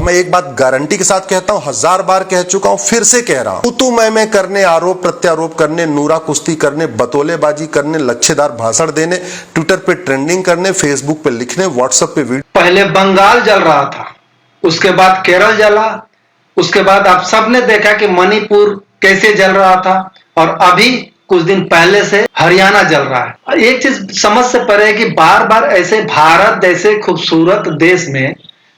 मैं एक बात गारंटी के साथ कहता हूं, 1000 बार कह चुका हूं, फिर से कह रहा हूं, तू मैं करने, आरोप प्रत्यारोप करने, नूरा कुश्ती करने, बतौलेबाजी करने, लच्छेदार भाषण देने, ट्विटर पे ट्रेंडिंग करने, फेसबुक पे लिखने, व्हाट्सएप पे वीडियो। पहले बंगाल जल रहा था, उसके बाद केरल जला, उसके बाद आप सबने देखा कि मणिपुर कैसे जल रहा था, और अभी कुछ दिन पहले से हरियाणा जल रहा है। एक चीज समझ से परे है कि बार बार ऐसे भारत जैसे खूबसूरत देश में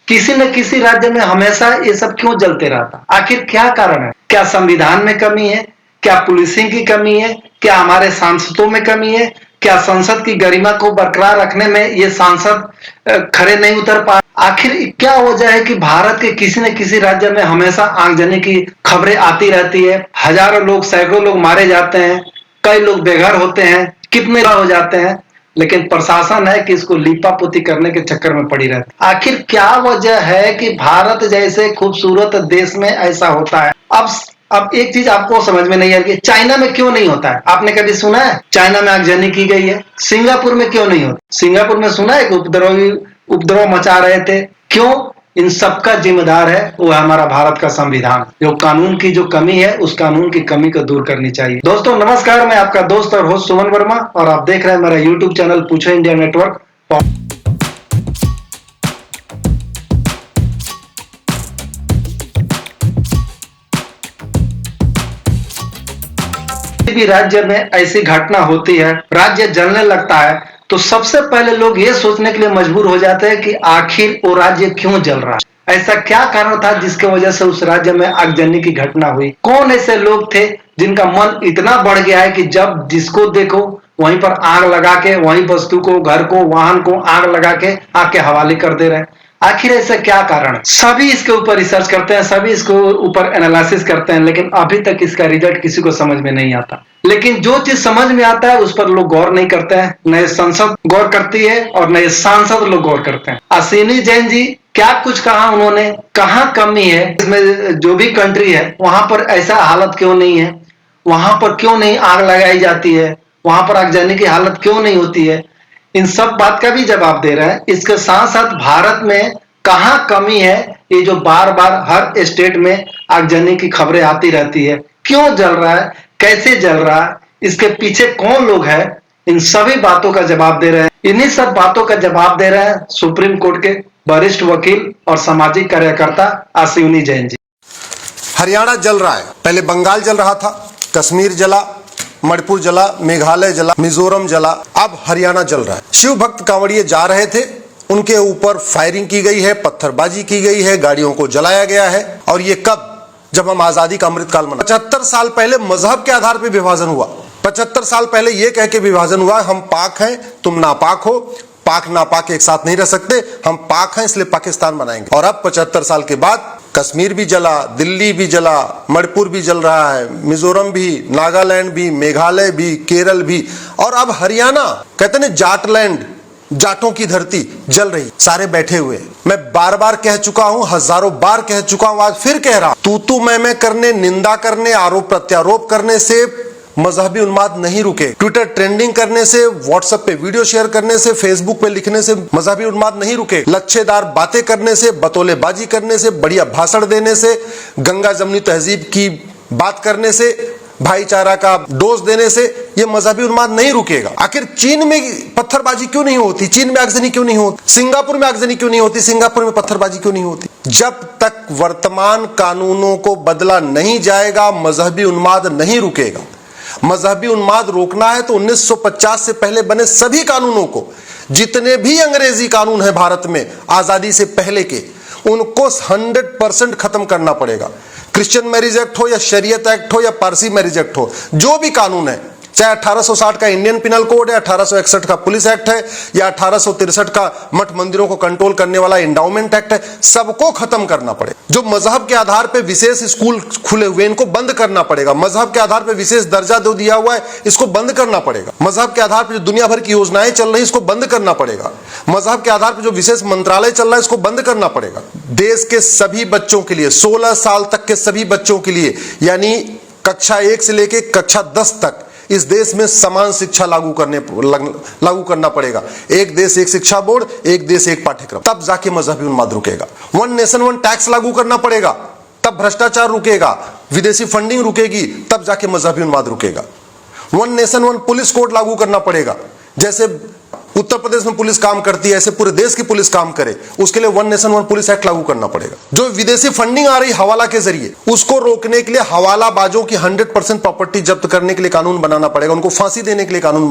किसी न किसी राज्य में हमेशा ये सब क्यों जलते रहता? आखिर क्या कारण है? क्या संविधान में कमी है? क्या पुलिसिंग की कमी है? क्या हमारे सांसदों में कमी है? क्या संसद की गरिमा को बरकरार रखने में ये सांसद खड़े नहीं उतर पा? आखिर क्या वजह है कि भारत के किसी न किसी राज्य में हमेशा आगजनी की खबरें आती रहती है? हजारों लोग, सैकड़ों लोग मारे जाते हैं, कई लोग बेघर होते हैं, कितने हो जाते हैं, लेकिन प्रशासन है कि इसको लीपापोती करने के चक्कर में पड़ी रहती है। आखिर क्या वजह है कि भारत जैसे खूबसूरत देश में ऐसा होता है? अब एक चीज आपको समझ में नहीं आ रही है, चाइना में क्यों नहीं होता है? आपने कभी सुना है चाइना में आगजनी की गई है? सिंगापुर में क्यों नहीं होता? सिंगापुर में सुना है कि उपद्रव मचा रहे थे? क्यों? इन सबका जिम्मेदार है वो है हमारा भारत का संविधान। जो कानून की जो कमी है, उस कानून की कमी को दूर करनी चाहिए। दोस्तों नमस्कार, मैं आपका दोस्त और होस्ट सुमन वर्मा, और आप देख रहे हैं मेरा यूट्यूब चैनल पूछो इंडिया नेटवर्क। भी राज्य में ऐसी घटना होती है, राज्य जलने लगता है, तो सबसे पहले लोग ये सोचने के लिए मजबूर हो जाते हैं कि आखिर वो राज्य क्यों जल रहा है? ऐसा क्या कारण था जिसके वजह से उस राज्य में आगजनी की घटना हुई? कौन ऐसे लोग थे जिनका मन इतना बढ़ गया है कि जब जिसको देखो वहीं पर आग लगा के, वहीं वस्तु को, घर को, वाहन को आग लगा के आग के हवाले कर दे रहे हैं? आखिर ऐसा क्या कारण है? सभी इसके ऊपर रिसर्च करते हैं, सभी इसके ऊपर एनालिसिस करते हैं, लेकिन अभी तक इसका रिजल्ट किसी को समझ में नहीं आता। लेकिन जो चीज समझ में आता है उस पर लोग गौर नहीं करते हैं। नए संसद गौर करती है और नए सांसद लोग गौर करते हैं। अश्विनी जैन जी क्या कुछ कहा उन्होंने, कहाँ कमी है इसमें? जो भी कंट्री है वहां पर ऐसा हालत क्यों नहीं है? वहां पर क्यों नहीं आग लगाई जाती है? वहां पर आगजनी की हालत क्यों नहीं होती है? इन सब बात का भी जवाब दे रहे हैं। इसके साथ साथ भारत में कहां कमी है, ये जो बार बार हर स्टेट में आगजनी की खबरें आती रहती है, क्यों जल रहा है, कैसे जल रहा है, इसके पीछे कौन लोग हैं, इन सभी बातों का जवाब दे रहे हैं। इन्हीं सब बातों का जवाब दे रहे हैं सुप्रीम कोर्ट के वरिष्ठ वकील और सामाजिक कार्यकर्ता अश्विनी जैन जी। हरियाणा जल रहा है, पहले बंगाल जल रहा था, कश्मीर जला, मणिपुर जला, मेघालय जला, मिजोरम जला, अब हरियाणा जल रहा है। शिव भक्त कांवड़िए जा रहे थे, उनके ऊपर फायरिंग की गई है, पत्थरबाजी की गई है, गाड़ियों को जलाया गया है। और ये कब? जब हम आजादी का अमृतकाल मना। 75 साल पहले मजहब के आधार पर विभाजन हुआ। 75 साल पहले यह कह के विभाजन हुआ, हम पाक हैं, तुम नापाक हो, पाक नापाक एक साथ नहीं रह सकते, हम पाक हैं इसलिए पाकिस्तान बनाएंगे। और अब 75 साल के बाद कश्मीर भी जला, दिल्ली भी जला, मणिपुर भी जल रहा है, मिजोरम भी, नागालैंड भी, मेघालय भी, केरल भी, और अब हरियाणा, कहते हैं जाटलैंड, जाटों की धरती जल रही। सारे बैठे हुए। मैं बार बार कह चुका हूं, हजारों बार कह चुका हूं, आज फिर कह रहा हूं, तू मैं करने, निंदा करने, आरोप प्रत्यारोप करने से मजहबी उन्माद नहीं रुके। ट्विटर ट्रेंडिंग करने से, व्हाट्सएप पे वीडियो शेयर करने से, फेसबुक पे लिखने से मजहबी उन्माद नहीं रुके। लच्छेदार बातें करने से, बतौलेबाजी करने से, बढ़िया भाषण देने से, गंगा जमनी तहजीब की बात करने से, भाईचारा का डोज देने से यह मजहबी उन्माद नहीं रुकेगा। आखिर चीन में पत्थरबाजी क्यों नहीं होती? चीन में आगजनी क्यों नहीं होती? सिंगापुर में आगजनी क्यों नहीं होती? सिंगापुर में पत्थरबाजी क्यों नहीं होती? जब तक वर्तमान कानूनों को बदला नहीं जाएगा, मजहबी उन्माद नहीं रुकेगा। मजहबी उन्माद रोकना है तो 1950 से पहले बने सभी कानूनों को, जितने भी अंग्रेजी कानून है भारत में आजादी से पहले के, उनको 100% खत्म करना पड़ेगा। क्रिश्चियन मैरिज एक्ट हो या शरीयत एक्ट हो या पारसी मैरिज एक्ट हो, जो भी कानून है, चाहे 1860 का इंडियन पिनल कोड है, 1861 का पुलिस एक्ट है, या 1863 का मठ मंदिरों को कंट्रोल करने वाला एंडाउमेंट एक्ट है, सबको खत्म करना पड़ेगा। जो मजहब के आधार पर विशेष स्कूल खुले हुए, इनको बंद करना पड़ेगा। मजहब के आधार पर विशेष दर्जा जो दिया हुआ है, इसको बंद करना पड़ेगा। मजहब के आधार पर जो दुनिया भर की योजनाएं चल रही, इसको बंद करना पड़ेगा। मजहब के आधार पर जो विशेष मंत्रालय चल रहा है, इसको बंद करना पड़ेगा। देश के सभी बच्चों के लिए, 16 साल तक के सभी बच्चों के लिए, यानी कक्षा 1 से लेकर कक्षा 10 तक इस देश में समान शिक्षा लागू करना पड़ेगा। एक देश एक शिक्षा बोर्ड, एक देश एक पाठ्यक्रम, तब जाके मजहबी उन्माद रुकेगा। वन नेशन वन टैक्स लागू करना पड़ेगा, तब भ्रष्टाचार रुकेगा, विदेशी फंडिंग रुकेगी, तब जाके मजहबी उन्माद रुकेगा। One nation one police code लागू करना पड़ेगा। जैसे उत्तर प्रदेश में पुलिस काम करती है, ऐसे पूरे देश की पुलिस काम करे, उसके लिए one nation one police act लागू करना पड़ेगा। जो विदेशी फंडिंग आ रही हवाला के जरिए, उसको रोकने के लिए हवालाबाजों की 100% प्रॉपर्टी जब्त करने के लिए कानून बनाना पड़ेगा, उनको फांसी देने के लिए कानून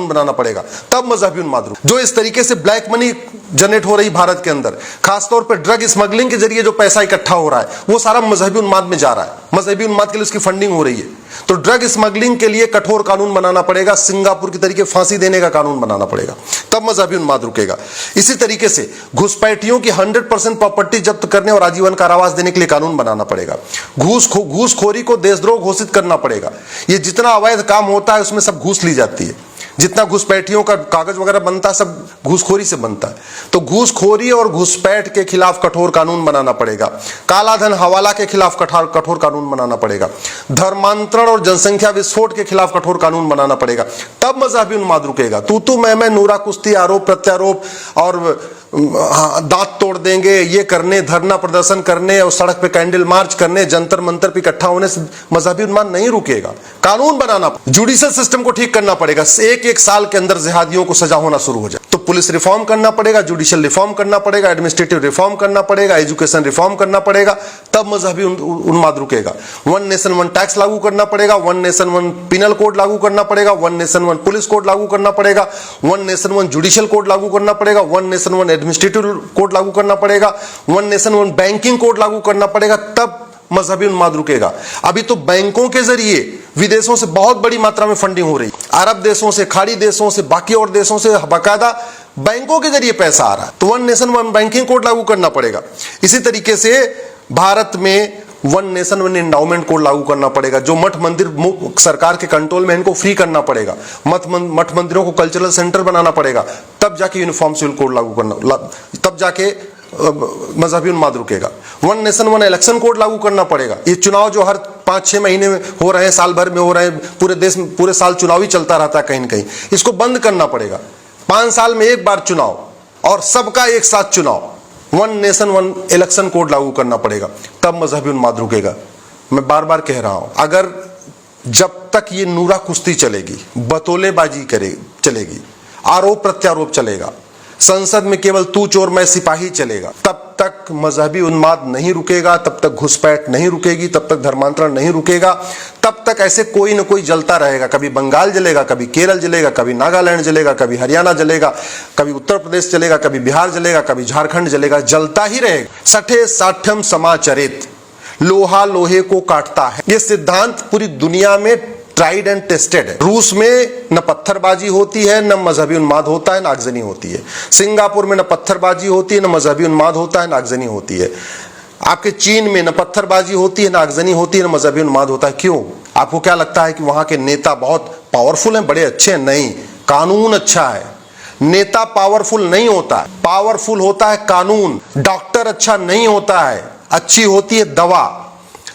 बनाना पड़ेगा, तब मजहबी उन्माद रुकेगा। जो इस तरीके से ब्लैक मनी जनरेट हो रही भारत के अंदर, खासतौर पर ड्रग स्मगलिंग के जरिए जो पैसा इकट्ठा हो रहा है, वो सारा मजहबी उन्माद में जा रहा है, मजहबी उन्माद के लिए उसकी फंडिंग हो रही है। तो ड्रग स्मगलिंग के लिए कठोर कानून बनाना पड़ेगा, सिंगापुर की तरीके फांसी देने का कानून बनाना पड़ेगा, तब मजहबी उन्माद रुकेगा। इसी तरीके से घुसपैठियों की 100% प्रॉपर्टी जब्त करने और आजीवन कारावास देने के लिए कानून बनाना पड़ेगा। घूसखोरी को देशद्रोह घोषित करना पड़ेगा। ये जितना अवैध काम होता है उसमें सब घूस ली जाती है, जितना घुसपैठियों का कागज वगैरह बनता है सब घूसखोरी से बनता है। तो घूसखोरी और घुसपैठ के खिलाफ कठोर कानून बनाना पड़ेगा। काला धन हवाला के खिलाफ कठोर कानून बनाना पड़ेगा। धर्मांतरण और जनसंख्या विस्फोट के खिलाफ कठोर कानून बनाना पड़ेगा, तब मजहबी उन्माद रुकेगा। तू मैं नूरा कुश्ती, आरोप प्रत्यारोप और दांत तोड़ देंगे, ये करने, धरना प्रदर्शन करने और सड़क पे कैंडल मार्च करने, जंतर मंतर पे इकट्ठा होने से मजहबी उन्माद नहीं रुकेगा। कानून बनाना, जुडिशियल सिस्टम को ठीक करना पड़ेगा। एक साल के अंदर जिहादियों को सजा होना शुरू हो जाए, तो पुलिस रिफॉर्म करना पड़ेगा, जुडिशियल रिफॉर्म करना पड़ेगा, एडमिनिस्ट्रेटिव रिफॉर्म करना पड़ेगा, एजुकेशन रिफॉर्म करना पड़ेगा, तब मजहबी उन्माद रुकेगा। वन नेशन वन टैक्स लागू करना पड़ेगा, one nation one penal code लागू करना पड़ेगा, one nation one police code लागू करना पड़ेगा, one nation one judicial code लागू करना पड़ेगा, one nation one administrative code लागू करना पड़ेगा, one nation one banking code लागू करना पड़ेगा, तब मजहबी उन्माद रुकेगा। अभी तो बैंकों के जरिए विदेशों से बहुत बड़ी मात्रा में फंडिंग हो रही, अरब देशों से, खाड़ी देशों से, बाकी और देशों से बाकायदा बैंकों के जरिए पैसा आ रहा है, तो one nation one banking code लागू करना पड़ेगा। इसी तरीके से भारत में one nation one endowment code लागू करना पड़ेगा। जो मठ मंदिर सरकार के कंट्रोल में, इनको फ्री करना पड़ेगा। मठ मंदिरों को कल्चरल सेंटर बनाना पड़ेगा, तब जाके यूनिफॉर्म सिविल कोड लागू करना, तब जाके मजहबी उन्माद रुकेगा। One nation one election code लागू करना पड़ेगा। ये चुनाव जो हर 5-6 महीने में हो रहे हैं, साल भर में हो रहे हैं, पूरे देश में पूरे साल चुनाव ही चलता रहता है कहीं न कहीं, इसको बंद करना पड़ेगा। 5 साल में एक बार चुनाव और सबका एक साथ चुनाव, one nation one election code लागू करना पड़ेगा, तब मजहबी उन्माद रुकेगा। मैं बार बार कह रहा हूं, अगर जब तक ये नूरा कुश्ती चलेगी, बतौलेबाजी चलेगी, आरोप प्रत्यारोप चलेगा, संसद में केवल तू चोर मैं सिपाही चलेगा, तब तक मजहबी उन्माद नहीं रुकेगा, तब तक घुसपैठ नहीं रुकेगी, तब तक धर्मांतरण नहीं रुकेगा, तब तक ऐसे कोई न कोई जलता रहेगा। कभी बंगाल जलेगा, कभी केरल जलेगा, कभी नागालैंड जलेगा, कभी हरियाणा जलेगा, कभी उत्तर प्रदेश जलेगा, कभी बिहार जलेगा, कभी झारखंड जलेगा, जलता ही रहेगा। सठे साठ्यम समाचरित, लोहा लोहे को काटता है, ये सिद्धांत पूरी दुनिया में ट्राइड एंड टेस्टेड है। रूस में न पत्थरबाजी होती है, न मजहबी उन्माद होता है, न आगजनी होती है। सिंगापुर में न पत्थरबाजी होती है, न मजहबी उन्माद होता है, न आगजनी होती है। आपके चीन में न पत्थरबाजी होती है, न आगजनी होती है, न मजहबी उन्माद होता है। क्यों? आपको क्या लगता है कि वहां के नेता बहुत पावरफुल हैं, बड़े अच्छे हैं? नहीं, कानून अच्छा है। नेता पावरफुल नहीं होता है, पावरफुल होता है कानून। डॉक्टर अच्छा नहीं होता है, अच्छी होती है दवा।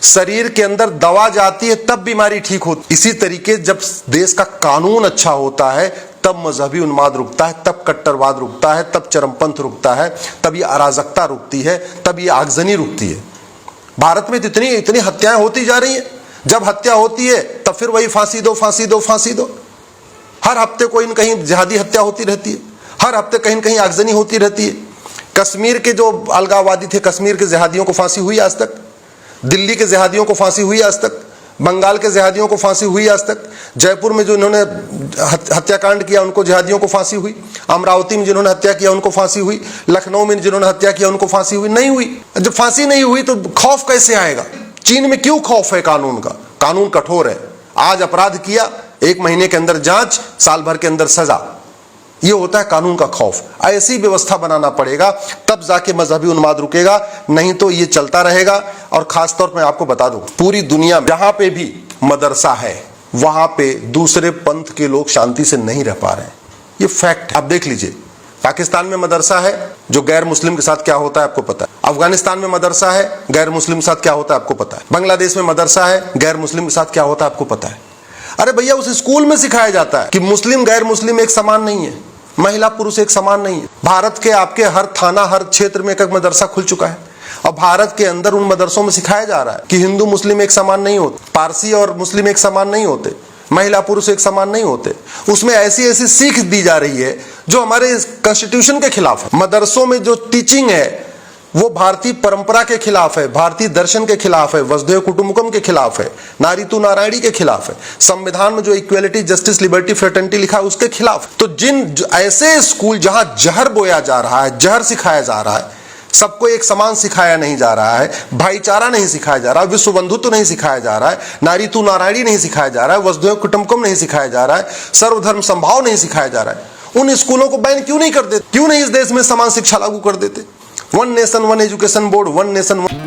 शरीर के अंदर दवा जाती है तब बीमारी ठीक होती। इसी तरीके जब देश का कानून अच्छा होता है तब मजहबी उन्माद रुकता है, तब कट्टरवाद रुकता है, तब चरमपंथ रुकता है, तब ये अराजकता रुकती है, तब ये आगजनी रुकती है। भारत में इतनी हत्याएं होती जा रही हैं। जब हत्या होती है तब फिर वही फांसी दो, फांसी दो, फांसी दो। हर हफ्ते कोई न कहीं जिहादी हत्या होती रहती है, हर हफ्ते कहीं न कहीं आगजनी होती रहती है। कश्मीर के जो अलगाववादी थे, कश्मीर के जिहादियों को फांसी हुई आज तक? दिल्ली के जिहादियों को फांसी हुई आज तक? बंगाल के जिहादियों को फांसी हुई आज तक? जयपुर में जो इन्होंने हत्याकांड किया उनको जिहादियों को फांसी हुई? अमरावती में जिन्होंने हत्या किया उनको फांसी हुई? लखनऊ में जिन्होंने हत्या किया उनको फांसी हुई? नहीं हुई। जब फांसी नहीं हुई तो खौफ कैसे आएगा? चीन में क्यों खौफ है कानून का? कानून कठोर है। आज अपराध किया, 1 महीने के अंदर जांच, साल भर के अंदर सजा। ये होता है कानून का खौफ। ऐसी व्यवस्था बनाना पड़ेगा, तब जाके मजहबी उन्माद रुकेगा, नहीं तो ये चलता रहेगा। और खासतौर पर मैं आपको बता दूं, पूरी दुनिया में जहां पे भी मदरसा है वहां पे दूसरे पंथ के लोग शांति से नहीं रह पा रहे हैं। ये फैक्ट है। आप देख लीजिए, पाकिस्तान में मदरसा है, जो गैर मुस्लिम के साथ क्या होता है आपको पता है। अफगानिस्तान में मदरसा है, गैर मुस्लिम के साथ क्या होता है आपको पता है। बांग्लादेश में मदरसा है, गैर मुस्लिम के साथ क्या होता है आपको पता है। अरे भैया उस स्कूल में सिखाया जाता है कि मुस्लिम गैर मुस्लिम एक समान नहीं है, महिला पुरुष एक समान नहीं है। भारत के आपके हर थाना हर क्षेत्र में एक मदरसा खुल चुका है और भारत के अंदर उन मदरसों में सिखाया जा रहा है कि हिंदू मुस्लिम एक समान नहीं होते, पारसी और मुस्लिम एक समान नहीं होते, महिला पुरुष एक समान नहीं होते। उसमें ऐसी ऐसी सीख दी जा रही है जो हमारे कॉन्स्टिट्यूशन के खिलाफ है। मदरसों में जो टीचिंग है वो भारतीय परंपरा के खिलाफ है, भारतीय दर्शन के खिलाफ है, वसुधैव कुटुंबकम के खिलाफ है, नारी तू नारायणी के खिलाफ है, संविधान में जो इक्वेलिटी जस्टिस लिबर्टी फ्रेटर्निटी लिखा है उसके खिलाफ। तो ऐसे स्कूल जहां जहर बोया जा रहा है, जहर सिखाया जा रहा है, सबको एक समान सिखाया नहीं जा रहा है, भाईचारा नहीं सिखाया जा रहा है, विश्व बंधुत्व नहीं सिखाया जा रहा है, नारी तू नारायणी नहीं सिखाया जा रहा है, वसुधैव कुटुंबकम नहीं सिखाया जा रहा है, सर्वधर्म संभाव नहीं सिखाया जा रहा है, उन स्कूलों को बैन क्यों नहीं कर देते? क्यों नहीं इस देश में समान शिक्षा लागू कर देते? One nation one education board, one nation one